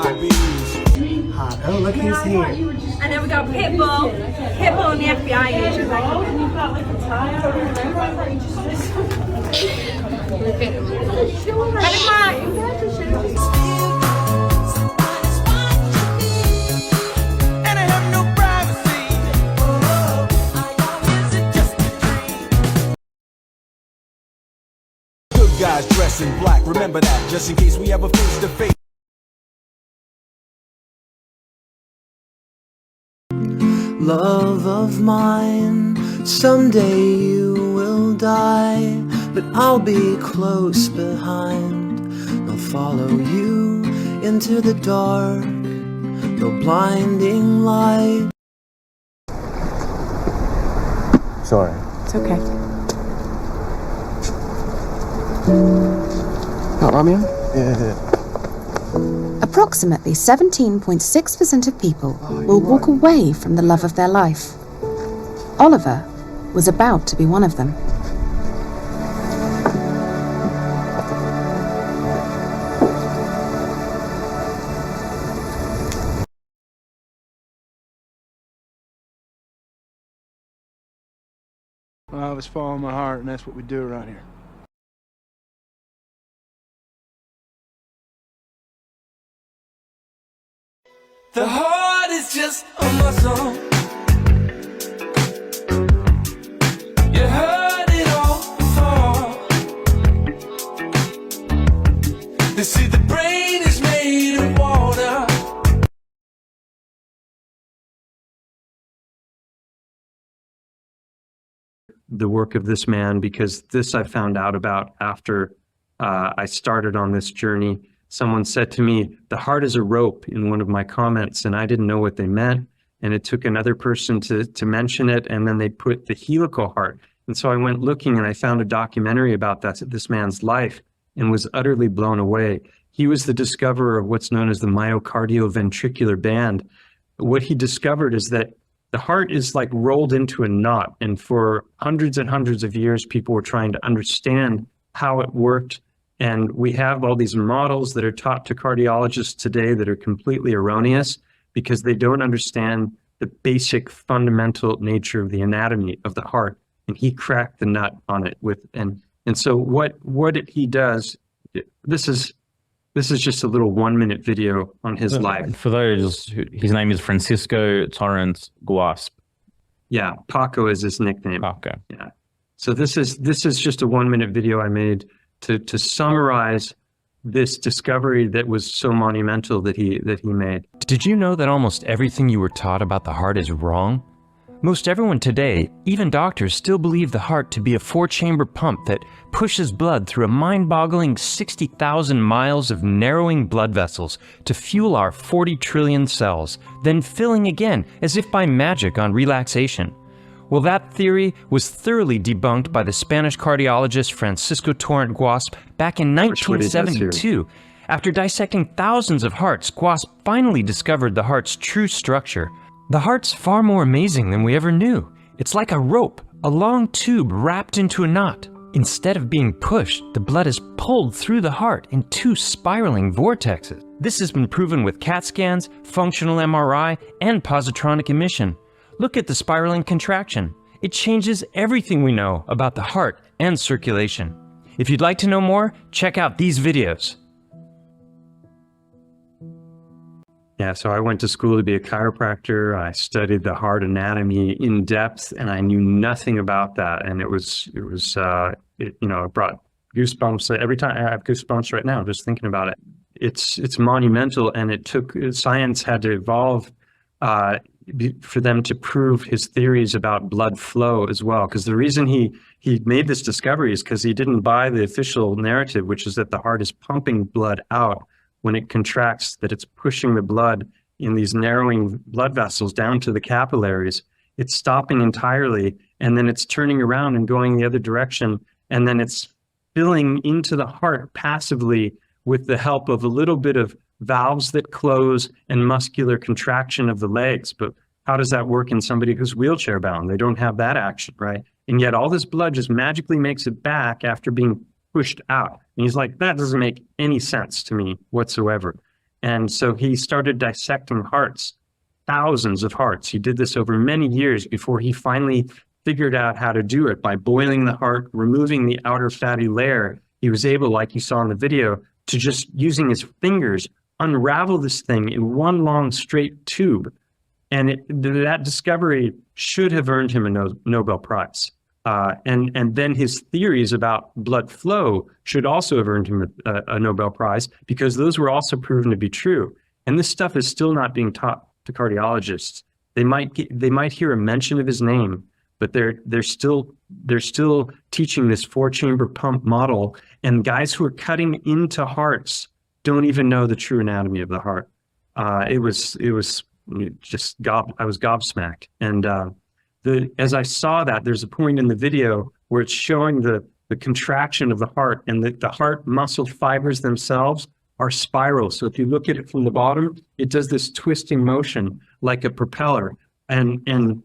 my bees. Hot. Oh, look who's here. And then we got Pitbull and the FBI agent. And you've got like a tie on. And I have no privacy. Is it just a dream? Good guys dress in black. Remember that, just in case we ever face to face. Love of mine, someday you will die, but I'll be close behind. I'll follow you into the dark, no blinding light. Sorry. It's okay. Not Romeo? Yeah. Approximately 17.6% of people will walk away from the love of their life. Oliver was about to be one of them. I was following my heart, and that's what we do around here. The heart is just a muscle. You heard it all before. They say the brain is made of water. The work of this man, because this I found out about after I started on this journey. Someone said to me, the heart is a rope in one of my comments, and I didn't know what they meant. And it took another person to mention it, and then they put the helical heart. And so I went looking and I found a documentary about this man's life and was utterly blown away. He was the discoverer of what's known as the myocardial-ventricular band. What he discovered is that the heart is like rolled into a knot. And for hundreds and hundreds of years, people were trying to understand how it worked. And we have all these models that are taught to cardiologists today that are completely erroneous because they don't understand the basic fundamental nature of the anatomy of the heart. And he cracked the nut on it and so what he does, this is just a little 1-minute video on his life. For those his name is Francisco Torrance Guasp. Yeah, Paco is his nickname. Paco. Yeah. So this is just a 1-minute video I made to summarize this discovery that was so monumental that he made. Did you know that almost everything you were taught about the heart is wrong? Most everyone today, even doctors, still believe the heart to be a 4-chamber pump that pushes blood through a mind-boggling 60,000 miles of narrowing blood vessels to fuel our 40 trillion cells, then filling again as if by magic on relaxation. Well, that theory was thoroughly debunked by the Spanish cardiologist Francisco Torrance Guasp back in 1972. After dissecting thousands of hearts, Guasp finally discovered the heart's true structure. The heart's far more amazing than we ever knew. It's like a rope, a long tube wrapped into a knot. Instead of being pushed, the blood is pulled through the heart in 2 spiraling vortexes. This has been proven with CAT scans, functional MRI, and positronic emission. Look at the spiraling contraction. It changes everything we know about the heart and circulation. If you'd like to know more, check out these videos. Yeah, so I went to school to be a chiropractor. I studied the heart anatomy in depth, and I knew nothing about that. And it brought goosebumps every time. I have goosebumps right now just thinking about it. It's monumental, and science had to evolve for them to prove his theories about blood flow as well. Because the reason he made this discovery is because he didn't buy the official narrative, which is that the heart is pumping blood out when it contracts, that it's pushing the blood in these narrowing blood vessels down to the capillaries. It's stopping entirely, and then it's turning around and going the other direction, and then it's spilling into the heart passively with the help of a little bit of valves that close and muscular contraction of the legs. But how does that work in somebody who's wheelchair bound? They don't have that action, right? And yet all this blood just magically makes it back after being pushed out. And he's like, that doesn't make any sense to me whatsoever. And so he started dissecting hearts, thousands of hearts. He did this over many years before he finally figured out how to do it by boiling the heart, removing the outer fatty layer. He was able, like you saw in the video, to just using his fingers unravel this thing in one long straight tube. And that discovery should have earned him a Nobel Prize. And then his theories about blood flow should also have earned him a Nobel Prize, because those were also proven to be true. And this stuff is still not being taught to cardiologists. They might hear a mention of his name, but they're still teaching this 4-chamber pump model, and guys who are cutting into hearts don't even know the true anatomy of the heart. It was just I was gobsmacked. And as I saw that, there's a point in the video where it's showing the contraction of the heart, and the heart muscle fibers themselves are spiral. So if you look at it from the bottom, it does this twisting motion like a propeller. And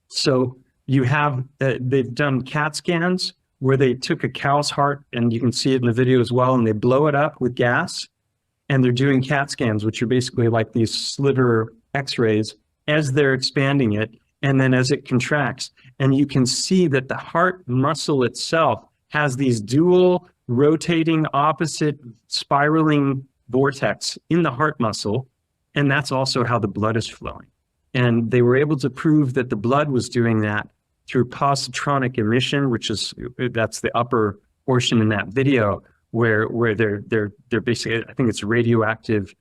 so you have, they've done CAT scans where they took a cow's heart, and you can see it in the video as well, and they blow it up with gas, and they're doing CAT scans, which are basically like these sliver X-rays as they're expanding it, and then as it contracts. And you can see that the heart muscle itself has these dual rotating opposite spiraling vortex in the heart muscle, and that's also how the blood is flowing. And they were able to prove that the blood was doing that through positronic emission, that's the upper portion in that video, where they're basically, I think it's radioactive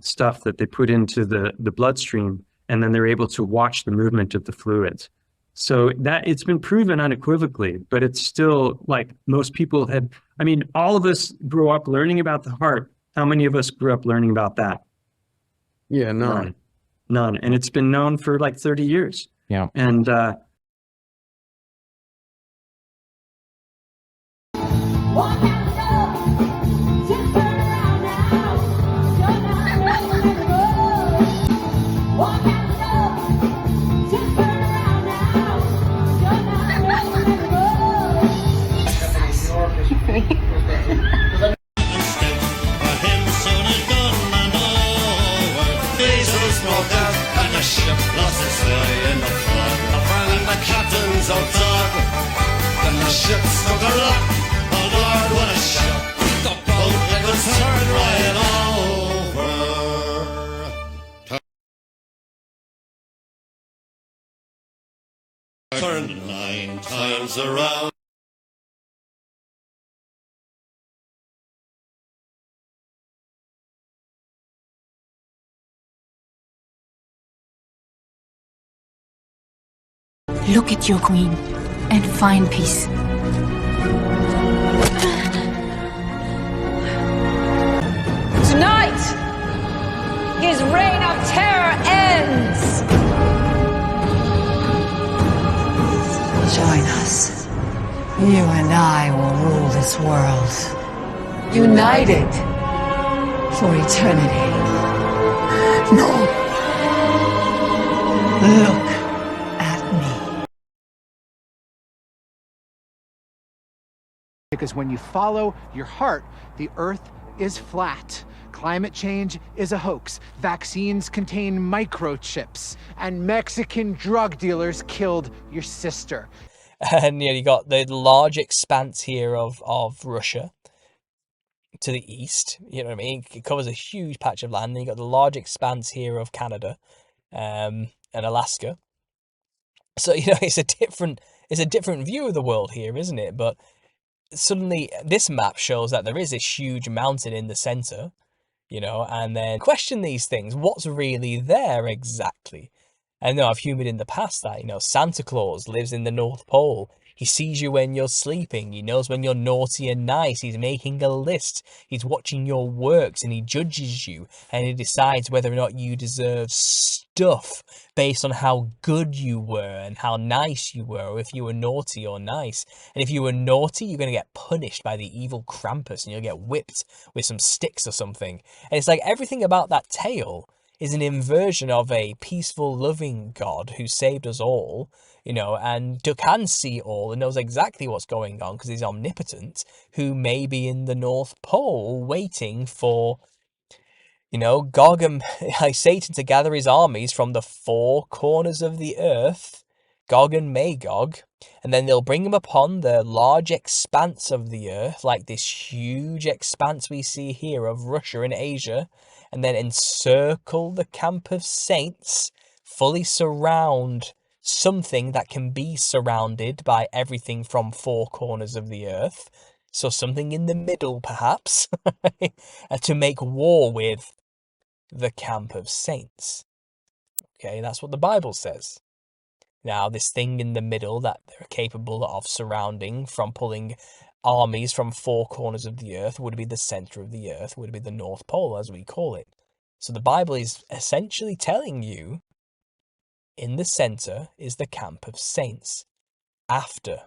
stuff that they put into the bloodstream, and then they're able to watch the movement of the fluids. So that it's been proven unequivocally, but it's still like most people have. I mean, all of us grew up learning about the heart. How many of us grew up learning about that? Yeah, none. None. And it's been known for like 30 years. Yeah. And Ship's got a lock, oh Lord, what a shock. The boat it was turned right over. Turned 9 times around. Look at your queen and find peace. Tonight, his reign of terror ends. Join us. You and I will rule this world. United for eternity. No. Look at me. Because when you follow your heart, the earth is flat. Climate change is a hoax. Vaccines contain microchips. And Mexican drug dealers killed your sister. And you got the large expanse here of Russia to the east. You know what I mean? It covers a huge patch of land. Then you got the large expanse here of Canada and Alaska. So it's a different view of the world here, isn't it? But suddenly this map shows that there is this huge mountain in the center, and then question these things. What's really there exactly? I know I've humoured in the past that, Santa Claus lives in the North Pole. He sees you when you're sleeping. He knows when you're naughty and nice. He's making a list. He's watching your works, and he judges you, and he decides whether or not you deserve stuff based on how good you were and how nice you were, or if you were naughty or nice. And if you were naughty, you're going to get punished by the evil Krampus, and you'll get whipped with some sticks or something. And it's like everything about that tale is an inversion of a peaceful, loving God who saved us all, and can see all and knows exactly what's going on because he's omnipotent, who may be in the North Pole waiting for, You know, Gog and like Satan to gather his armies from the four corners of the earth, Gog and Magog, and then they'll bring them upon the large expanse of the earth, like this huge expanse we see here of Russia and Asia, and then encircle the camp of saints, fully surround something that can be surrounded by everything from four corners of the earth. So something in the middle, perhaps, to make war with the camp of saints. Okay, that's what the Bible says. Now, this thing in the middle that they're capable of surrounding from pulling armies from four corners of the earth would be the center of the earth, would be the North Pole, as we call it. So the Bible is essentially telling you in the center is the camp of saints after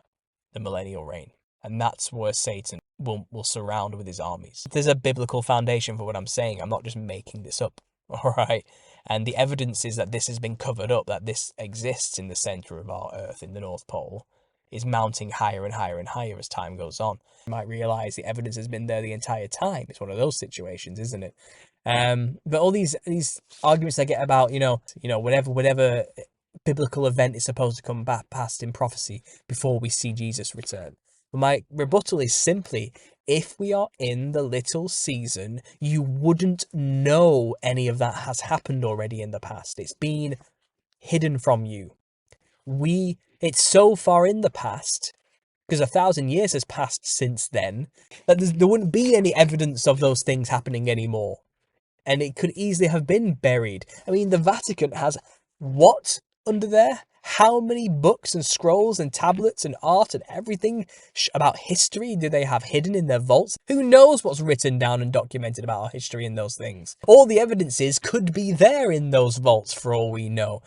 the millennial reign. And that's where Satan will surround with his armies. There's a biblical foundation for what I'm saying. I'm not just making this up. All right. And the evidence is that this has been covered up, that this exists in the center of our earth, in the North Pole, is mounting higher and higher and higher as time goes on. You might realize the evidence has been there the entire time. It's one of those situations, isn't it? But all these arguments I get about, whatever biblical event is supposed to come back past in prophecy before we see Jesus return. But my rebuttal is simply, if we are in the little season, you wouldn't know any of that has happened already in the past. It's been hidden from you. It's so far in the past, because 1,000 years has passed since then, that there wouldn't be any evidence of those things happening anymore. And it could easily have been buried. I mean, the Vatican has what under there? How many books and scrolls and tablets and art and everything about history do they have hidden in their vaults? Who knows what's written down and documented about our history in those things? All the evidences could be there in those vaults for all we know.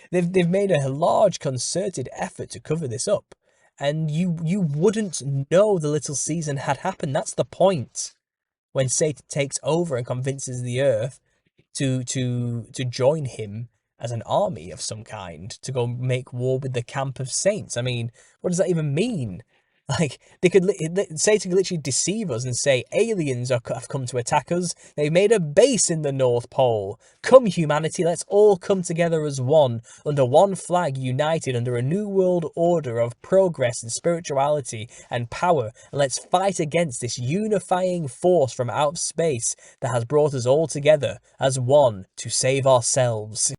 They've made a large concerted effort to cover this up. And you wouldn't know the little season had happened. That's the point. When Satan takes over and convinces the earth to join him as an army of some kind, to go make war with the camp of saints. I mean, what does that even mean? Like, Satan could literally deceive us and say, aliens have come to attack us. They've made a base in the North Pole. Come, humanity, let's all come together as one, under one flag, united under a new world order of progress and spirituality and power. And let's fight against this unifying force from out of space that has brought us all together as one to save ourselves.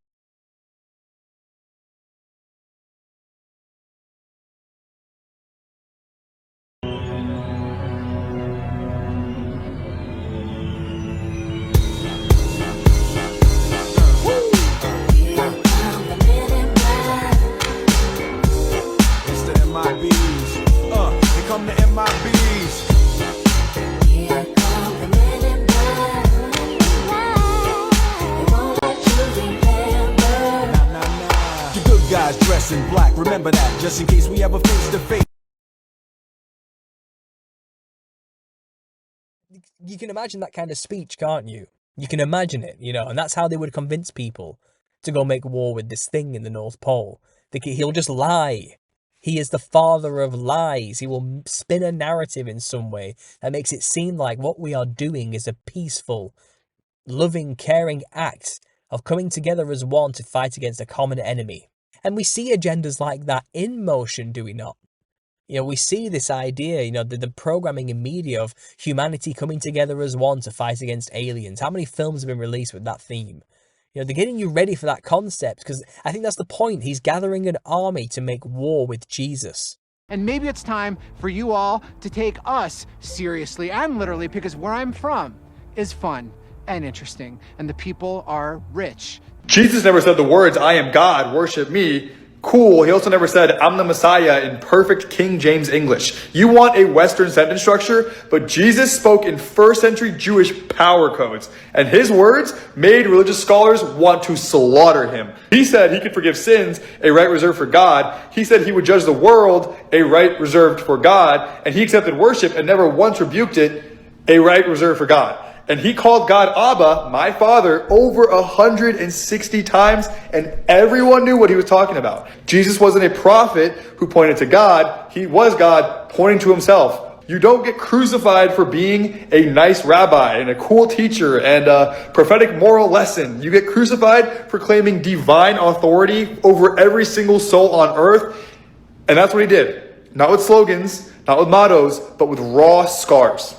Dressed in black, remember that, just in case we ever face to face. You can imagine that kind of speech, can't you? You can imagine it, and that's how they would convince people to go make war with this thing in the North Pole. He'll just lie. He is the father of lies. He will spin a narrative in some way that makes it seem like what we are doing is a peaceful, loving, caring act of coming together as one to fight against a common enemy. And we see agendas like that in motion, do we not? We see this idea, the programming in media of humanity coming together as one to fight against aliens. How many films have been released with that theme? They're getting you ready for that concept, because I think that's the point. He's gathering an army to make war with Jesus. And maybe it's time for you all to take us seriously and literally, because where I'm from is fun and interesting, and the people are rich. Jesus never said the words, "I am God, worship me." Cool. He also never said, "I'm the Messiah," in perfect King James English. You want a Western sentence structure, but Jesus spoke in first century Jewish power codes, and his words made religious scholars want to slaughter him. He said he could forgive sins, a right reserved for God. He said he would judge the world, a right reserved for God. And he accepted worship and never once rebuked it, a right reserved for God. And he called God Abba, my father, over 160 times, and everyone knew what he was talking about. Jesus wasn't a prophet who pointed to God. He was God pointing to himself You don't get crucified for being a nice rabbi and a cool teacher and a prophetic moral lesson. You get crucified for claiming divine authority over every single soul on earth. And that's what he did. Not with slogans, not with mottos, but with raw scars.